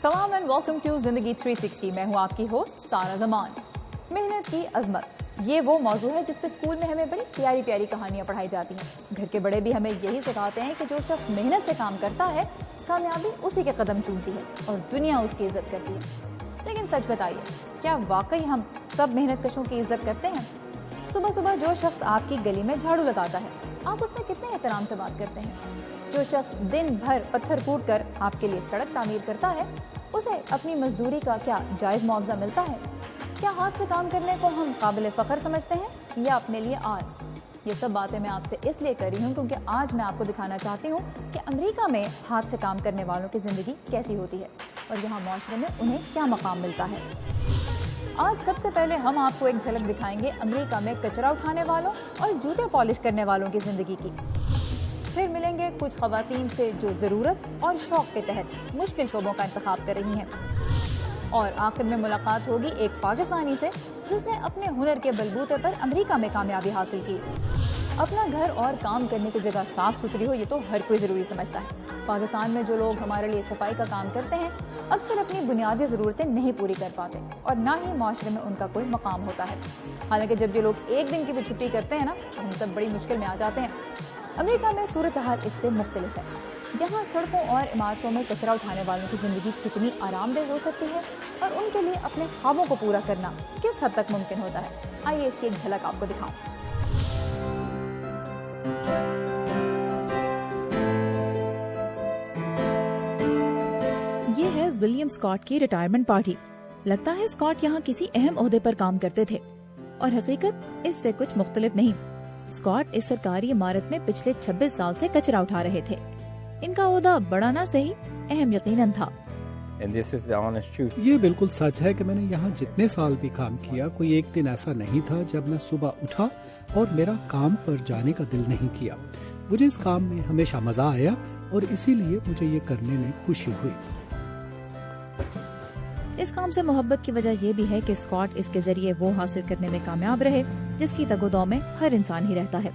सलाम and welcome to जिंदगी 360। मैं हूँ आपकी होस्ट सारा जमान। मेहनत की अजमत, ये वो मौजू है जिस पे स्कूल में हमें बड़ी प्यारी प्यारी कहानियाँ पढ़ाई जाती हैं। घर के बड़े भी हमें यही सिखाते हैं कि जो शख्स मेहनत से काम करता है, कामयाबी उसी के कदम चूमती है और दुनिया उसकी इज्जत करती है। लेकिन सच बताइए, क्या वाकई हम सब मेहनत कशों की इज्जत करते हैं? सुबह सुबह जो शख्स आपकी गली में झाड़ू लगाता है, आप उससे कितने एहतराम से बात करते हैं? जो शख्स दिन भर पत्थर कूट कर आपके लिए सड़क तामीर करता है, उसे अपनी मजदूरी का क्या जायज़ मुआवजा मिलता है? क्या हाथ से काम करने को हम काबिल फ़ख्र समझते हैं या अपने लिए आर? ये सब बातें मैं आपसे इसलिए कर रही हूँ क्योंकि आज मैं आपको दिखाना चाहती हूँ कि अमेरिका में हाथ से काम करने वालों की ज़िंदगी कैसी होती है और यहाँ माशरे में उन्हें क्या मकाम मिलता है। आज सबसे पहले हम आपको एक झलक दिखाएंगे अमेरिका में कचरा उठाने वालों और जूते पॉलिश करने वालों की ज़िंदगी की। फिर मिलेंगे कुछ ख़वातीन से जो ज़रूरत और शौक़ के तहत मुश्किल शोबों का इंतखाब कर रही हैं। और आखिर में मुलाकात होगी एक पाकिस्तानी से जिसने अपने हुनर के बलबूते पर अमेरिका में कामयाबी हासिल की। अपना घर और काम करने की जगह साफ़ सुथरी हो, ये तो हर कोई ज़रूरी समझता है। पाकिस्तान में जो लोग हमारे लिए सफाई का काम करते हैं, अक्सर अपनी बुनियादी ज़रूरतें नहीं पूरी कर पाते और ना ही माशरे में उनका कोई मकाम होता है। हालांकि जब ये लोग एक दिन की भी छुट्टी करते हैं ना, तो हम सब बड़ी मुश्किल में आ जाते हैं। अमेरिका में सूरत हाल इससे मुख्तलिफ है। यहाँ सड़कों और इमारतों में कचरा उठाने वालों की ज़िंदगी कितनी आरामदेह हो सकती है और उनके लिए अपने ख्वाबों को पूरा करना किस हद तक मुमकिन होता है, आइए इसकी एक झलक आपको दिखाऊं। ये है विलियम स्कॉट की रिटायरमेंट पार्टी। लगता है स्कॉट यहाँ किसी अहम ओहदे पर काम करते थे और हकीकत इससे कुछ मुख्तलिफ नहीं। स्कॉट इस सरकारी इमारत में पिछले 26 साल से कचरा उठा रहे थे। इनका ओहदा बड़ा ना सही, अहम यकीनन था। ये बिल्कुल सच है कि मैंने यहाँ जितने साल भी काम किया, कोई एक दिन ऐसा नहीं था जब मैं सुबह उठा और मेरा काम पर जाने का दिल नहीं किया। मुझे इस काम में हमेशा मजा आया और इसीलिए मुझे ये करने में खुशी हुई। इस काम से मोहब्बत की वजह यह भी है कि स्कॉट इसके जरिए वो हासिल करने में कामयाब रहे जिसकी तगोदौ में हर इंसान ही रहता है,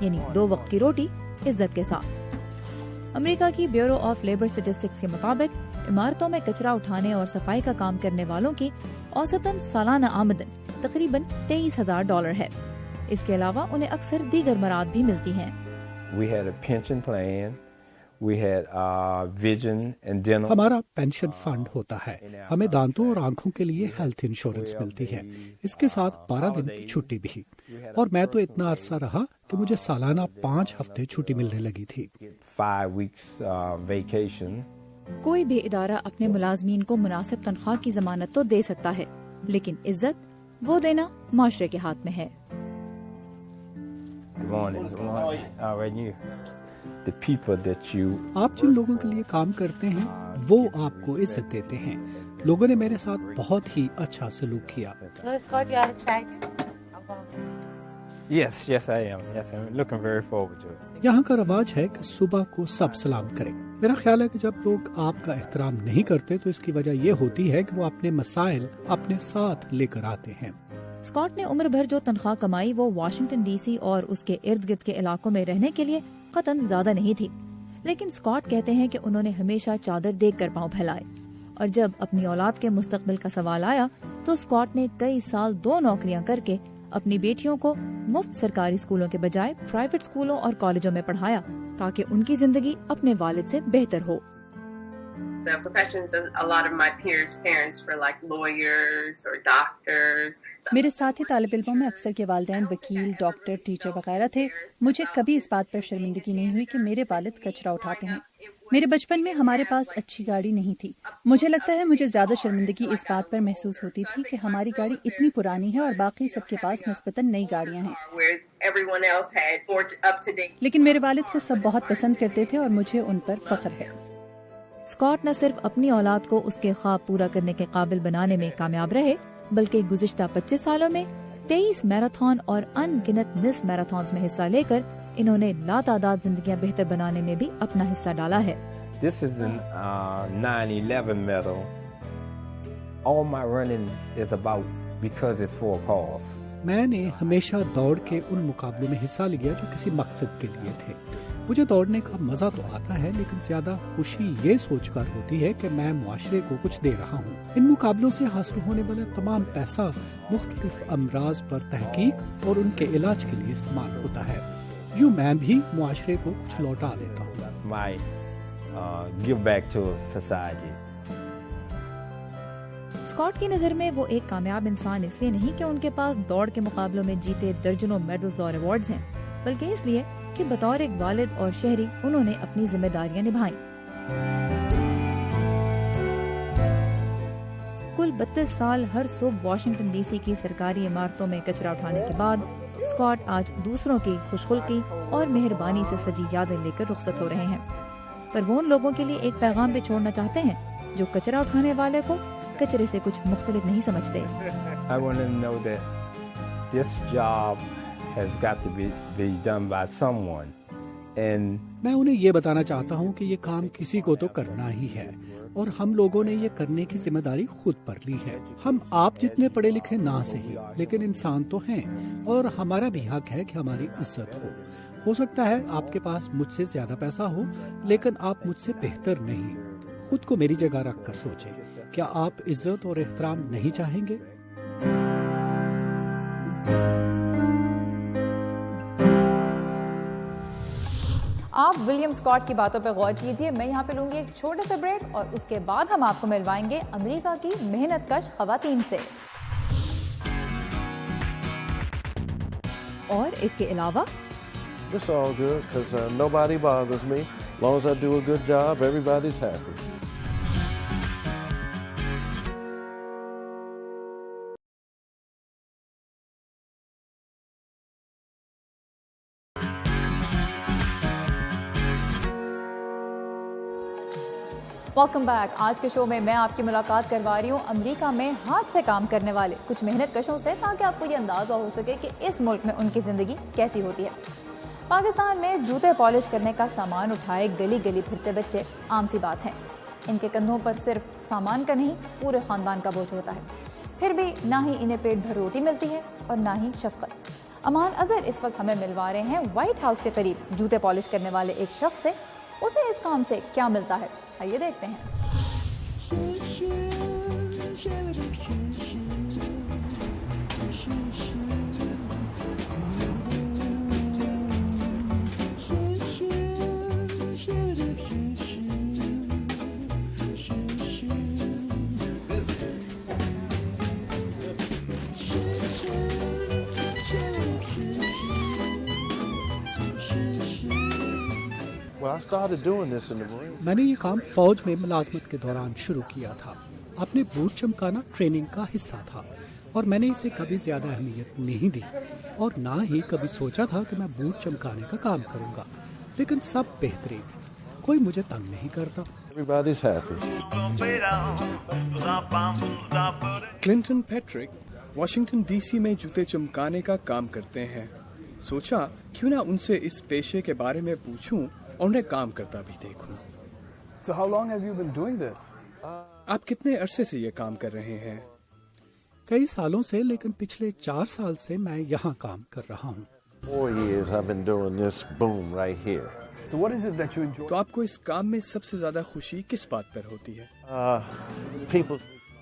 यानी 2 वक्त की रोटी इज्जत के साथ। अमेरिका की ब्यूरो ऑफ लेबर स्टैटिस्टिक्स के मुताबिक इमारतों में कचरा उठाने और सफाई का काम करने वालों की औसतन सालाना आमदन तकरीबन $23,000 है। इसके अलावा उन्हें अक्सर दीगर मराद भी मिलती हैं। हमारा पेंशन फंड होता है, हमें दांतों और आंखों के लिए हेल्थ इंश्योरेंस मिलती है, इसके साथ 12 दिन की छुट्टी भी। और मैं तो इतना अरसा रहा कि मुझे सालाना 5 हफ्ते छुट्टी मिलने लगी थी। 5 weeks vacation. कोई भी इदारा अपने मुलाजमीन को मुनासिब तनख्वाह की जमानत तो दे सकता है, लेकिन इज्जत वो देना माशरे के हाथ में है। Good morning. Good morning. All right, you. The people that you. आप जिन लोगों के लिए काम करते हैं वो आपको इज्जत देते हैं। लोगों ने मेरे साथ बहुत ही अच्छा सलूक किया। Yes, I am. Yes, I'm looking very forward to it. यहाँ का रवाज है कि सुबह को सब सलाम करें। मेरा ख्याल है कि जब लोग आपका एहतराम नहीं करते तो इसकी वजह ये होती है कि वो अपने मसाइल अपने साथ लेकर आते हैं। स्कॉट ने उम्र भर जो तनख्वाह कमाई वो वाशिंगटन डीसी और उसके इर्द गिर्द के इलाकों में रहने के लिए कतन ज्यादा नहीं थी, लेकिन स्कॉट कहते हैं कि उन्होंने हमेशा चादर देख कर पाँव फैलाए और जब अपनी औलाद के मुस्तकबिल का सवाल आया तो स्कॉट ने कई साल 2 नौकरियां करके अपनी बेटियों को मुफ्त सरकारी स्कूलों के बजाय प्राइवेट स्कूलों और कॉलेजों में पढ़ाया ताकि उनकी जिंदगी अपने वालिद से बेहतर हो। The professions of a lot of my peers' parents were like lawyers or doctors. मेरे साथी तालिब इल्मों में अक्सर के वालिदैन वकील, डॉक्टर, टीचर वगैरह थे। मुझे कभी इस बात पर शर्मिंदगी नहीं हुई कि मेरे वालिद कचरा उठाते हैं। मेरे बचपन में हमारे पास अच्छी गाड़ी नहीं थी। मुझे लगता है मुझे ज्यादा शर्मिंदगी इस बात पर महसूस होती थी कि हमारी गाड़ी इतनी पुरानी है और बाकी सबके पास निस्बतन नई गाड़ियां हैं। लेकिन मेरे वालिद को सब बहुत पसंद करते थे और मुझे उन पर फख्र है। स्कॉट न सिर्फ अपनी औलाद को उसके ख्वाब पूरा करने के काबिल बनाने में कामयाब रहे, बल्कि गुज़िश्ता 25 सालों में 23 मैराथन और अनगिनत निस्फ मैराथन्स में हिस्सा लेकर इन्होंने लातादाद जिंदगियां बेहतर बनाने में भी अपना हिस्सा डाला है। This is an 9/11 medal. All my running is about because it's for a cause. मैंने हमेशा दौड़ के उन मुकाबलों में हिस्सा लिया जो किसी मकसद के लिए थे। مجھے دوڑنے کا مزہ تو آتا ہے، لیکن زیادہ خوشی یہ سوچ کر ہوتی ہے کہ میں معاشرے کو کچھ دے رہا ہوں۔ ان مقابلوں سے حاصل ہونے والا تمام پیسہ مختلف امراض پر تحقیق اور ان کے علاج کے لیے استعمال ہوتا ہے۔ یوں میں بھی معاشرے کو کچھ لوٹا دیتا ہوں۔ My give back to society. Scott کی نظر میں وہ ایک کامیاب انسان اس لیے نہیں کہ ان کے پاس دوڑ کے مقابلوں میں جیتے درجنوں میڈلز اور ایوارڈز ہیں، بلکہ اس لیے کہ بطور ایک والد اور شہری انہوں نے اپنی ذمہ داریاں نبھائیں۔ کل 32 سال ہر صبح واشنگٹن ڈی سی کی سرکاری عمارتوں میں کچرا اٹھانے کے بعد اسکاٹ آج دوسروں کی خوشخلقی اور مہربانی سے سجی یادیں لے کر رخصت ہو رہے ہیں، پر وہ ان لوگوں کے لیے ایک پیغام بھی چھوڑنا چاہتے ہیں جو کچرا اٹھانے والے کو کچرے سے کچھ مختلف نہیں سمجھتے۔ I want to know that this job has got to be done by someone. And میں انہیں یہ بتانا چاہتا ہوں کہ یہ کام کسی کو تو کرنا ہی ہے، اور ہم لوگوں نے یہ کرنے کی ذمہ داری خود پر لی ہے۔ ہم آپ جتنے پڑھے لکھے نہ صحیح، لیکن انسان تو ہیں، اور ہمارا بھی حق ہے کہ ہماری عزت ہو سکتا ہے آپ کے پاس مجھ سے زیادہ پیسہ ہو، لیکن آپ مجھ سے بہتر نہیں۔ خود کو میری جگہ رکھ کر سوچیں، کیا آپ عزت اور احترام نہیں چاہیں گے؟ آپ ولیم اسکاٹ کی باتوں پہ غور کیجئے۔ میں یہاں پہ لوں گی ایک چھوٹے سے بریک، اور اس کے بعد ہم آپ کو ملوائیں گے امریکہ کی محنت کش خواتین سے۔ اور اس کے علاوہ It's all good because nobody bothers me. As long as I do a good job, everybody's happy. Welcome back. آج کے شو میں میں آپ کی ملاقات کروا رہی ہوں امریکہ میں ہاتھ سے کام کرنے والے کچھ محنت کشوں سے، تاکہ آپ کو یہ اندازہ ہو سکے کہ اس ملک میں ان کی زندگی کیسی ہوتی ہے۔ پاکستان میں جوتے پالش کرنے کا سامان اٹھائے گلی گلی پھرتے بچے عام سی بات ہیں۔ ان کے کندھوں پر صرف سامان کا نہیں، پورے خاندان کا بوجھ ہوتا ہے، پھر بھی نہ ہی انہیں پیٹ بھر روٹی ملتی ہے اور نہ ہی شفقت۔ امان اظہر اس وقت ہمیں ملوا رہے ہیں وائٹ ہاؤس کے قریب جوتے پالش کرنے والے ایک شخص سے۔ اسے اس کام سے کیا ملتا ہے، آئیے دیکھتے ہیں۔ Well, I started doing this in the Marines. میں نے یہ کام فوج میں ملازمت کے دوران شروع کیا تھا۔ اپنے بوٹ چمکانا ٹریننگ کا حصہ تھا، اور میں نے اسے کبھی زیادہ اہمیت نہیں دی، اور نہ ہی کبھی سوچا تھا کہ میں بوٹ چمکانے کا کام کروں گا، لیکن سب بہترین، کوئی مجھے تنگ نہیں کرتا۔ Everybody's happy. Clinton Patrick Washington D C میں جوتے چمکانے کا کام کرتے ہیں۔ سوچا کیوں نہ ان سے اس پیشے کے بارے میں پوچھوں اور انہیں کام کرتا بھی دیکھوں۔ So how long have you been doing this? آپ کتنے عرصے سے یہ کام کر رہے ہیں؟ کئی سالوں سے، لیکن پچھلے 4 سال سے میں یہاں کام کر رہا ہوں۔ 4 years I've been doing this boom right here. So what is it that you enjoy? تو آپ کو اس کام میں سب سے زیادہ خوشی کس بات پر ہوتی ہے؟ People.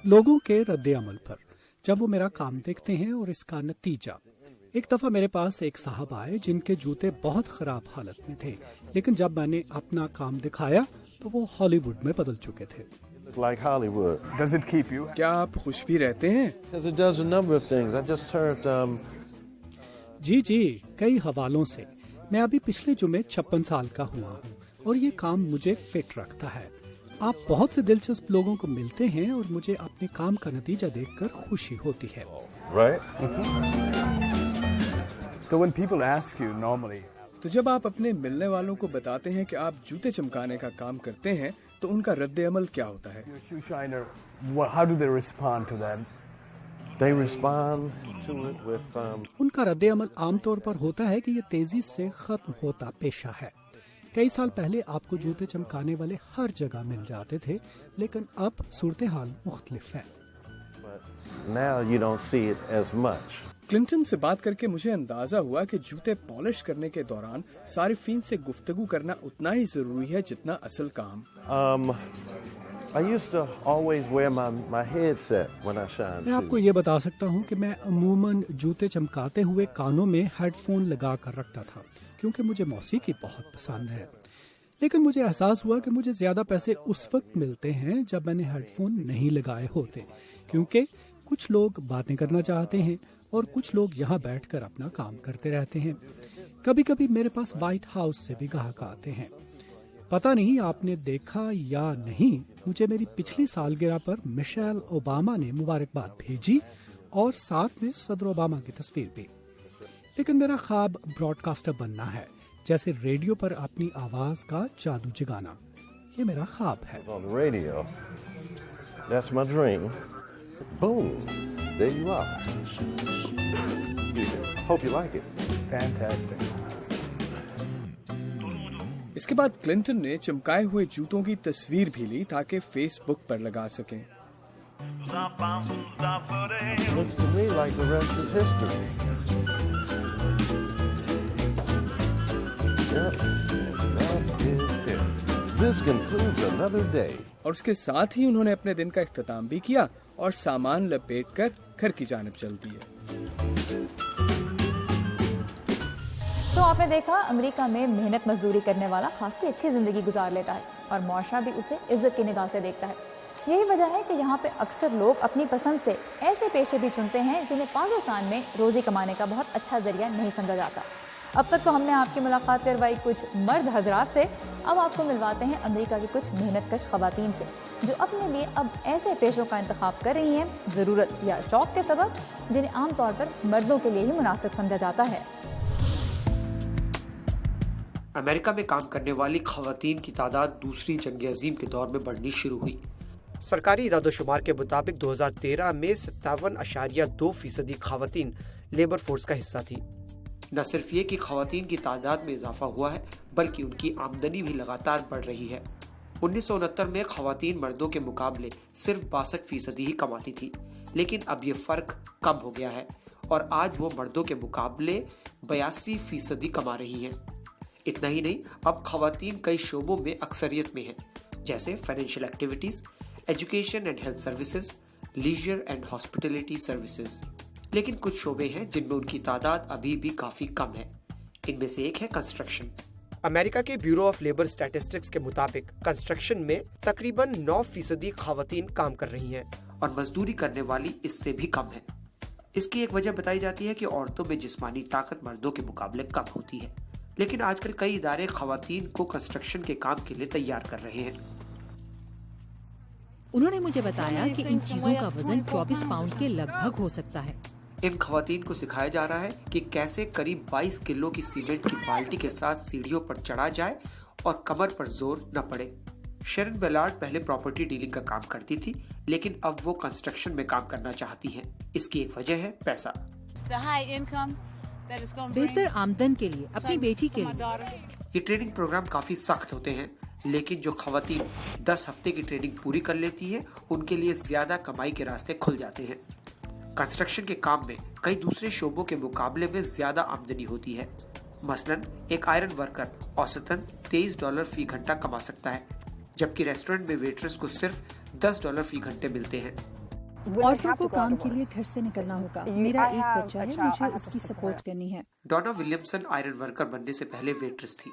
لوگوں کے رد عمل پر، جب وہ میرا کام دیکھتے ہیں اور اس کا نتیجہ۔ ایک دفعہ میرے پاس ایک صاحب آئے جن کے جوتے بہت خراب حالت میں تھے، لیکن جب میں نے اپنا کام دکھایا تو وہ ہالی ووڈ میں بدل چکے تھے۔ Like Hollywood. Does it keep you? کیا آپ خوش بھی رہتے ہیں؟ Because it does a number of things. I just turned جی کئی حوالوں سے۔ میں ابھی پچھلے جمعے 56 سال کا ہوا ہوں، اور یہ کام مجھے فٹ رکھتا ہے۔ آپ بہت سے دلچسپ لوگوں کو ملتے ہیں، اور مجھے اپنے کام کا نتیجہ دیکھ کر خوشی ہوتی ہے۔ right. So when people ask you normally, تو جب آپ اپنے ملنے والوں کو بتاتے ہیں کہ آپ جوتے چمکانے کا کام کرتے ہیں تو ان کا رد عمل کیا ہوتا ہے؟ How do they respond to that? They respond to it with ان کا رد عمل عام طور پر ہوتا ہے کہ یہ تیزی سے ختم ہوتا پیشہ ہے۔ کئی سال پہلے آپ کو جوتے چمکانے والے ہر جگہ مل جاتے تھے، لیکن اب صورتحال مختلف ہے۔ but now you don't see it as much. Clinton से बात करके मुझे अंदाजा हुआ कि जूते पॉलिश करने के दौरान सारिफीन से गुफ्तगू करना उतना ही जरूरी है जितना असल काम। I used to always wear my headset when I shine मैं आपको shoes. ये बता सकता हूँ कि मैं अमूमन जूते चमकाते हुए कानों में हेडफोन लगा कर रखता था क्योंकि मुझे मौसीकी बहुत पसंद है। लेकिन मुझे एहसास हुआ कि मुझे ज्यादा पैसे उस वक्त मिलते हैं जब मैंने हेडफोन नहीं लगाए होते, क्योंकि कुछ लोग बातें करना चाहते हैं और कुछ लोग यहाँ बैठकर अपना काम करते रहते हैं। कभी कभी मेरे पास व्हाइट हाउस से भी ग्राहक आते हैं। पता नहीं आपने देखा या नहीं, मुझे मेरी पिछली सालगिरह पर मिशेल ओबामा ने मुबारकबाद भेजी और साथ में सदर ओबामा की तस्वीर भी। लेकिन मेरा ख्वाब ब्रॉडकास्टर बनना है, जैसे रेडियो पर अपनी आवाज का जादू जगाना। ये मेरा ख्वाब है। On the radio. That's my dream. Boom. There you are. Hope you like it. Fantastic. इसके बाद क्लिंटन ने चमकाए हुए जूतों की तस्वीर भी ली ताकि फेसबुक पर लगा सकें। Looks to me like the rest is history. Yep. That is it. This concludes another day. और उसके साथ ही उन्होंने अपने दिन का इख्तिताम भी किया और सामान लपेटकर घर की जानिब चल दिए। तो आपने देखा, अमेरिका में मेहनत मजदूरी करने वाला खासी अच्छी जिंदगी गुजार लेता है और मुआशरा भी उसे इज्जत की निगाह से देखता है। यही वजह है कि यहाँ पे अक्सर लोग अपनी पसंद से ऐसे पेशे भी चुनते हैं जिन्हें पाकिस्तान में रोजी कमाने का बहुत अच्छा जरिया नहीं समझा जाता। अब तक तो हमने आपकी मुलाकात करवाई कुछ मर्द हजरात से, अब आपको मिलवाते हैं अमेरिका की कुछ मेहनतकश खवातीन से जो अपने लिए अब ऐसे पेशों का इंतखाब कर रही हैं ज़रूरत या शौक के सबब, जिन्हें आमतौर पर मर्दों के लिए ही मुनासिब समझा जाता है। अमेरिका में काम करने वाली खवातीन की तादाद दूसरी जंग अजीम के दौर में बढ़नी शुरू हुई। सरकारी इरादोशुमार के मुताबिक 2013 में 57.2% खवातीन लेबर फोर्स का हिस्सा थी। न सिर्फ ये कि खवातीन की तादाद में इजाफा हुआ है, बल्कि उनकी आमदनी भी लगातार बढ़ रही है। 1969 में खवातीन मर्दों के मुकाबले सिर्फ 62% ही कमाती थी, लेकिन अब ये फर्क कम हो गया है और आज वो मर्दों के मुकाबले 82% कमा रही हैं। इतना ही नहीं, अब खवातीन कई शोबों में अक्सरियत में हैं, जैसे financial activities, education and health services, leisure and hospitality services. लेकिन कुछ शोबे हैं जिनमें उनकी तादाद अभी भी काफी कम है। इनमें से एक है कंस्ट्रक्शन। अमेरिका के ब्यूरो ऑफ लेबर स्टैटिस्टिक्स के मुताबिक कंस्ट्रक्शन में तकरीबन 9% खवातीन काम कर रही हैं और मजदूरी करने वाली इससे भी कम है। इसकी एक वजह बताई जाती है कि औरतों में जिस्मानी ताकत मर्दों के मुकाबले कम होती है, लेकिन आजकल कई इदारे खवातीन को कंस्ट्रक्शन के काम के लिए तैयार कर रहे हैं। उन्होंने मुझे बताया कि इन चीजों का वजन 24 पाउंड के लगभग हो सकता है। इन खवातीन को सिखाया जा रहा है कि कैसे करीब 22 किलो की सीमेंट की बाल्टी के साथ सीढ़ियों पर चढ़ा जाए और कमर पर जोर न पड़े। शेरन बेलार्ड पहले प्रॉपर्टी डीलिंग का काम करती थी, लेकिन अब वो कंस्ट्रक्शन में काम करना चाहती हैं। इसकी एक वजह है पैसा। बेहतर आमदन के लिए, अपनी बेटी के लिए। ये ट्रेनिंग प्रोग्राम काफी सख्त होते हैं, लेकिन जो खवातीन 10 हफ्ते की ट्रेनिंग पूरी कर लेती है, उनके लिए ज्यादा कमाई के रास्ते खुल जाते हैं। कंस्ट्रक्शन के काम में कई दूसरे शोबों के मुकाबले में ज्यादा आमदनी होती है। मसलन एक आयरन वर्कर औसतन $23 फी घंटा कमा सकता है, जबकि रेस्टोरेंट में वेटरेस को सिर्फ $10 फी घंटे मिलते हैं। औरतों को काम के लिए घर से निकलना होगा। मेरा एक बच्चा है, मुझे उसकी सपोर्ट करनी है। डॉना विलियमसन आयरन वर्कर बनने से पहले वेट्रेस थी।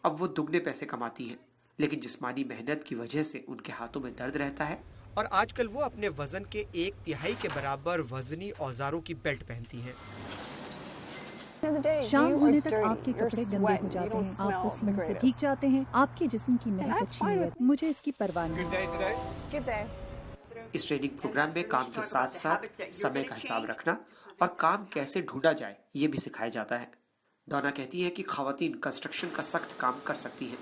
अब वो दुगने पैसे कमाती है, लेकिन जिस्मानी मेहनत की वजह से उनके हाथों में दर्द रहता है और आजकल वो अपने वजन के 1/3 के बराबर वजनी औजारों की बेल्ट पहनती हैं। शाम होने तक आपके कपड़े गंदे हो जाते हैं, आप पसीने से भीग जाते हैं, आपके जिस्म की महक अच्छी नहीं रहती। मुझे इसकी परवाह नहीं। इस ट्रेनिंग प्रोग्राम में काम के साथ साथ समय का हिसाब रखना और काम कैसे ढूंढा जाए, ये भी सिखाया जाता है। डॉना कहती है कि खवातीन कंस्ट्रक्शन का सख्त काम कर सकती हैं।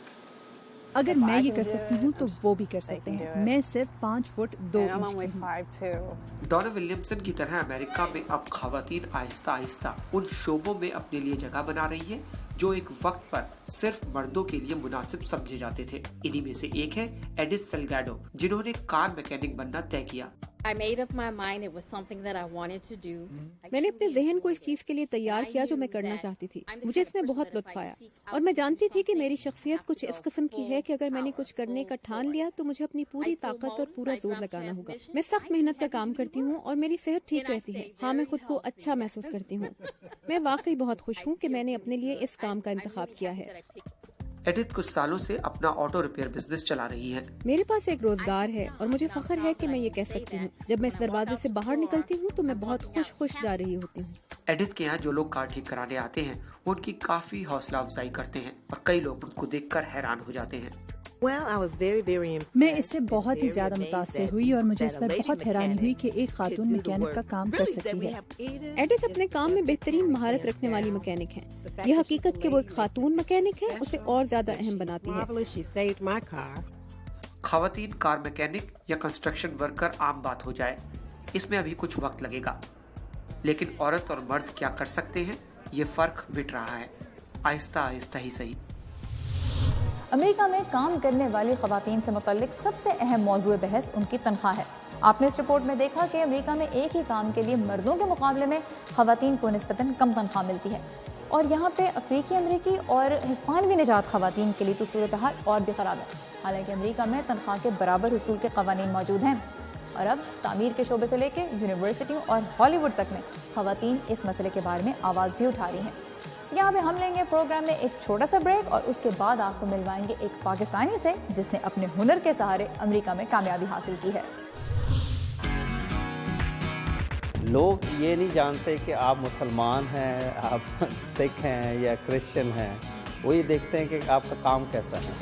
अगर मैं ये कर सकती हूँ तो वो भी कर सकते हैं। मैं सिर्फ 5 फुट 2 इंच की हूँ। डॉना विलियमसन की तरह अमेरिका में अब खवातीन आहिस्ता आहिस्ता उन शोबों में अपने लिए जगह बना रही है जो एक वक्त पर सिर्फ मर्दों के लिए मुनासिब समझे जाते थे। इन्हीं में से एक है एडिथ सेल्गाडो, जिन्होंने कार मैकेनिक बनना तय किया। मैंने अपने जहन को इस चीज के लिए तैयार किया जो मैं करना चाहती थी। मुझे इसमें बहुत लुत्फ आया और मैं जानती थी कि मेरी शख्सियत कुछ इस किस्म की है कि अगर मैंने कुछ करने का ठान लिया तो मुझे अपनी पूरी ताकत और पूरा जोर लगाना होगा। मैं सख्त मेहनत का काम करती हूँ और मेरी सेहत ठीक रहती है। हाँ, मैं खुद को अच्छा महसूस करती हूँ। मैं वाकई बहुत खुश हूँ कि मैंने अपने लिए इस काम का इंतखाब किया है। एडिथ कुछ सालों से अपना ऑटो रिपेयर बिजनेस चला रही है। मेरे पास एक रोजगार है और मुझे फख्र है कि मैं ये कह सकती हूँ, जब मैं इस दरवाजे से बाहर निकलती हूँ तो मैं बहुत खुश जा रही होती हूँ। एडिथ के यहाँ जो लोग कार ठीक कराने आते हैं वो उनकी काफी हौसला अफजाई करते हैं और कई लोग उनको देखकर हैरान हो जाते हैं। मैं इससे बहुत ही ज्यादा मुतासिर हुई और मुझे इस पर बहुत हैरानी हुई कि एक खातून मैकेनिक का काम कर सकती है। एडिथ अपने काम में बेहतरीन महारत रखने वाली मैकेनिक है। यह हकीकत कि वो एक खातून मैकेनिक है उसे और ज्यादा अहम बनाती है। खवातीन कार मैकेनिक या कंस्ट्रक्शन वर्कर आम बात हो जाए, इसमें अभी कुछ वक्त लगेगा, लेकिन औरत और मर्द क्या कर सकते हैं ये फर्क मिट रहा है, आहिस्ता आहिस्ता ही सही। अमेरिका में काम करने वाली खवातीन से मुतल्लिक सबसे अहम मौजूद बहस उनकी तनख्वाह है। आपने इस रिपोर्ट में देखा कि अमेरिका में एक ही काम के लिए मर्दों के मुकाबले में खवातीन को निस्बतन कम तनख्वाह मिलती है, और यहाँ पे अफ्रीकी अमरीकी और हिस्पानवी निजात खवातीन के लिए तो सूरत हाल और भी ख़राब है। हालांकि अमेरिका में तनख्वाह के बराबर हुसूल के कवानीन मौजूद हैं, और अब तामीर के शोबे से लेकर यूनिवर्सिटियों और हॉलीवुड तक में खवातीन इस मसले के बारे में आवाज़ भी उठा रही हैं। यहाँ पे हम लेंगे प्रोग्राम में एक छोटा सा ब्रेक और उसके बाद आपको मिलवाएंगे एक पाकिस्तानी से जिसने अपने हुनर के सहारे अमेरिका में कामयाबी हासिल की है। लोग ये नहीं जानते कि आप मुसलमान हैं, आप सिख हैं या क्रिश्चियन हैं, वो ये देखते हैं कि आपका काम कैसा है।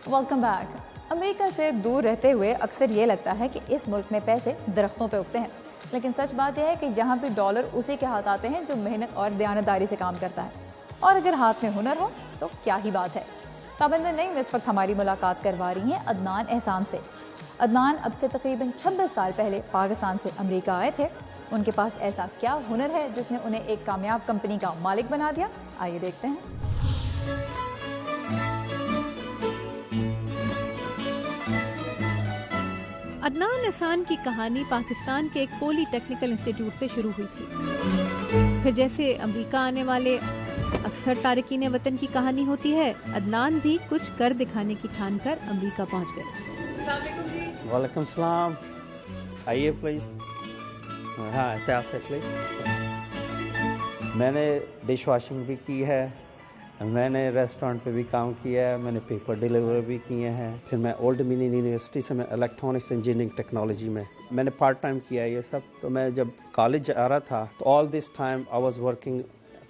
Welcome back. अमेरिका से दूर रहते हुए अक्सर ये लगता है कि इस मुल्क में पैसे दरख्तों पे उगते हैं, लेकिन सच बात यह है कि यहाँ पे डॉलर उसी के हाथ आते हैं जो मेहनत और दयानतदारी से काम करता है, और अगर हाथ में हुनर हो तो क्या ही बात है। ताबंद नहीं, इस वक्त हमारी मुलाकात करवा रही हैं अदनान एहसान से। अदनान अब से तकरीबन 26 साल पहले पाकिस्तान से अमेरिका आए थे। उनके पास ऐसा क्या हुनर है जिसने उन्हें एक कामयाब कंपनी का मालिक बना दिया, आइए देखते हैं। अदनान एहसान की कहानी पाकिस्तान के एक पॉलीटेक्निकल इंस्टीट्यूट से शुरू हुई थी। फिर जैसे अमेरिका आने वाले अक्सर तारकीन वतन की कहानी होती है, अदनान भी कुछ कर दिखाने की ठान कर अमेरिका पहुंच गए। वालेकुम सलाम, आइए प्लीज। हाँ, प्लीज। मैंने डिश वॉशिंग भी की है, मैंने रेस्टोरेंट पे भी काम किया है, मैंने पेपर डिलीवर भी किए हैं। फिर मैं ओल्ड मिनी यूनिवर्सिटी से मैं इलेक्ट्रॉनिक्स इंजीनियरिंग टेक्नोलॉजी में मैंने पार्ट टाइम किया है ये सब। तो मैं जब कॉलेज आ रहा था तो all this time I was working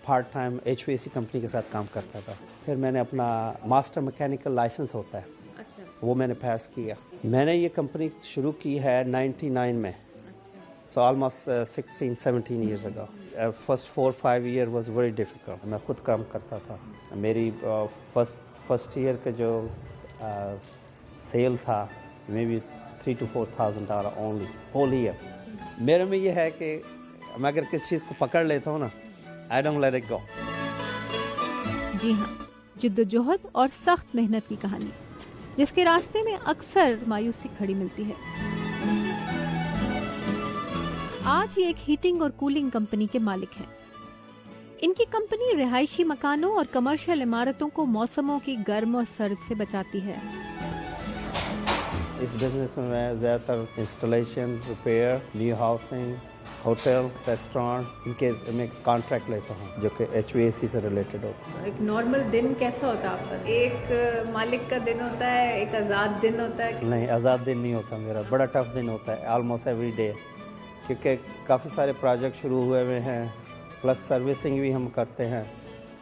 part time HVAC company के साथ काम करता था। फिर मैंने अपना मास्टर मैकेनिकल लाइसेंस होता है, वो मैंने पास किया। मैंने ये कंपनी शुरू की है 99 में, so almost 16-17 years ago. First 4-5 year was very difficult. मैं खुद काम करता था। मेरी फर्स्ट ईयर का जो सेल था maybe $3,000 to $4,000 only whole year. मेरे में ये है कि मैं अगर किसी चीज़ को पकड़ लेता हूँ ना, I don't let it go. जी हाँ, जिद्दोजहद और सख्त मेहनत की कहानी, जिसके रास्ते में अक्सर मायूसी खड़ी मिलती है। आज ये एक हीटिंग और कूलिंग कंपनी के मालिक हैं। इनकी कंपनी रिहायशी मकानों और कमर्शियल इमारतों को मौसमों की गर्म और सर्द से बचाती है। इस बिजनेस में मैं ज़्यादातर installation, repair, new housing, hotel, restaurant, इनके मैं कॉन्ट्रैक्ट लेता हूँ जो कि HVAC से रिलेटेड होता है। एक नॉर्मल दिन कैसा होता है आपका? एक मालिक का दिन होता है, एक आज़ाद दिन होता है? नहीं, आज़ाद दिन नहीं होता मेरा, बड़ा टफ दिन होता है ऑलमोस्ट एवरी डे, क्योंकि काफ़ी सारे प्रोजेक्ट शुरू हुए हुए हैं, प्लस सर्विसिंग भी हम करते हैं।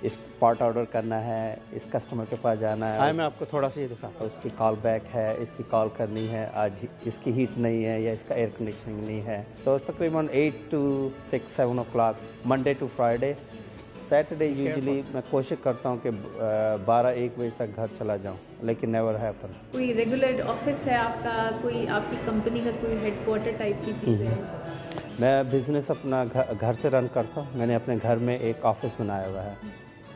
इस पार्ट ऑर्डर करना है, इस कस्टमर के पास जाना है। मैं आपको थोड़ा सा ये दिखाता हूँ। इसकी कॉल बैक है, इसकी कॉल करनी है, आज इसकी हीट नहीं है या इसका एयर कंडीशनिंग नहीं है। तो तकरीबन 8 to 6-7 o'clock Monday to Friday Saturday usually मैं कोशिश करता हूँ कि 12-1 बजे तक घर चला जाऊँ, लेकिन नेवर हैपन। कोई रेगुलर ऑफिस है आपका, कोई आपकी कंपनी का कोई हेडक्वार्टर टाइप की चीज़ है? मैं बिज़नेस अपना घर से रन करता हूँ। मैंने अपने घर में एक ऑफिस बनाया हुआ है,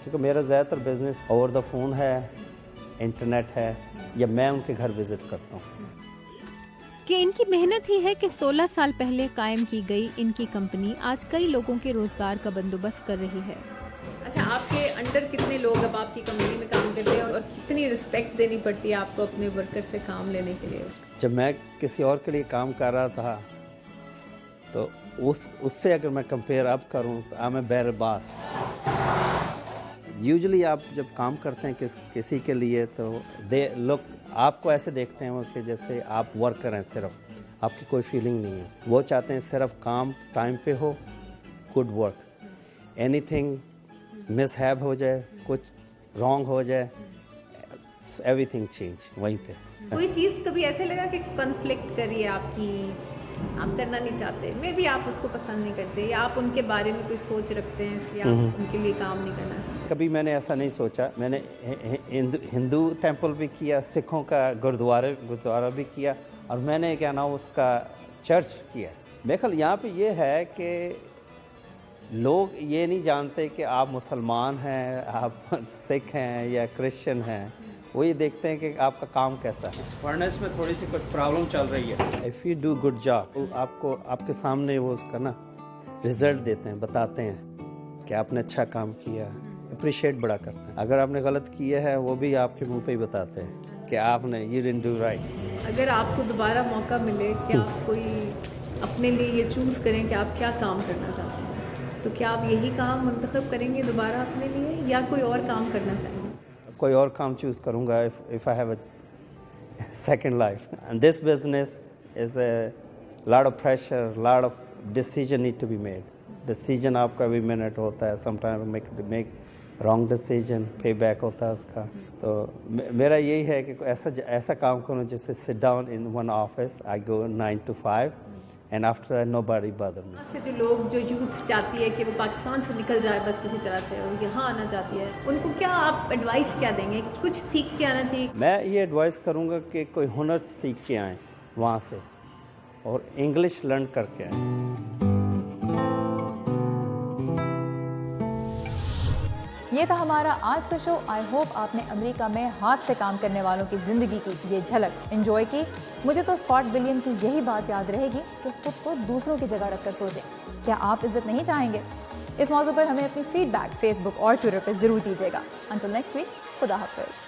क्योंकि मेरा ज़्यादातर बिज़नेस ओवर द फ़ोन है, इंटरनेट है, या मैं उनके घर विज़िट करता हूँ। कि इनकी मेहनत ही है कि 16 साल पहले कायम की गई इनकी कंपनी आज कई लोगों के रोजगार का बंदोबस्त कर रही है। अच्छा, आपके अंडर कितने लोग अब आपकी कंपनी में काम करते हैं और कितनी रिस्पेक्ट देनी पड़ती है आपको अपने वर्कर से काम लेने के लिए? जब मैं किसी और के लिए काम कर रहा था तो उससे अगर मैं कंपेयर अब करूँ तो I am a better boss. Usually आप जब काम करते हैं किसी के लिए तो दे लोग आपको ऐसे देखते हैं वो कि जैसे आप वर्कर हैं, सिर्फ आपकी कोई फीलिंग नहीं है। वो चाहते हैं सिर्फ काम टाइम पे हो, गुड वर्क, एनीथिंग मिसहैप हो जाए, कुछ रॉन्ग हो जाए, एवरीथिंग चेंज वहीं पे। कोई चीज़ कभी ऐसे लगा कि कॉन्फ्लिक्ट करी है आपकी, आप करना नहीं चाहते, मे भी आप उसको पसंद नहीं करते, या आप उनके बारे में कोई सोच रखते हैं इसलिए आप उनके लिए काम नहीं करना चाहते? कभी मैंने ऐसा नहीं सोचा। मैंने हिंदू टेंपल भी किया, सिखों का गुरुद्वारा भी किया, और मैंने क्या नाम उसका चर्च किया। मेरे ख्याल यहाँ पे ये है कि लोग ये नहीं जानते कि आप मुसलमान हैं, आप सिख हैं या क्रिश्चियन हैं। वो ये देखते हैं कि आपका काम कैसा है। इस फर्नेस में थोड़ी सी कुछ प्रॉब्लम चल रही है। If you do good job, आपको आपके सामने वो उसका ना रिजल्ट देते हैं, बताते हैं कि आपने अच्छा काम किया, अप्रिशिएट बड़ा करते हैं। अगर आपने गलत किया है वो भी आपके मुंह पे ही बताते हैं कि आपने यू डिडंट डू राइट। अगर आपको दोबारा मौका मिले कि आप कोई अपने लिए ये चूज़ करें कि आप क्या काम करना चाहते हैं, तो क्या आप यही काम मुंतखब करेंगे दोबारा अपने लिए, या कोई और काम करना चाहेंगे? कोई और काम चूज़ करूँगा if I have a second life. And this business is a lot of pressure, lot of decision need to be made. Decision आपका भी मिनट होता है, sometime make wrong decision, pay back होता है उसका। तो मेरा यही है कि ऐसा काम करूँ जिससे sit down in one office, I go 9 to 5 and after that nobody bother me. से जो लोग, जो यूथ चाहती है कि वो पाकिस्तान से निकल जाए बस किसी तरह से और यहाँ आना चाहती है, उनको क्या आप एडवाइस क्या देंगे? कुछ सीख के आना चाहिए? मैं ये एडवाइस करूँगा कि कोई हुनर सीख के आएँ वहाँ से, और इंग्लिश लर्न करके आएँ। ये था हमारा आज का शो। आई होप आपने अमेरिका में हाथ से काम करने वालों की ज़िंदगी की ये झलक एंजॉय की। मुझे तो स्कॉट विलियम की यही बात याद रहेगी कि खुद को दूसरों की जगह रखकर सोचें, क्या आप इज्जत नहीं चाहेंगे? इस मौजू पर हमें अपनी फीडबैक फेसबुक और ट्विटर पर ज़रूर दीजिएगा। अंटिल नेक्स्ट वीक, खुदा हाफिज़।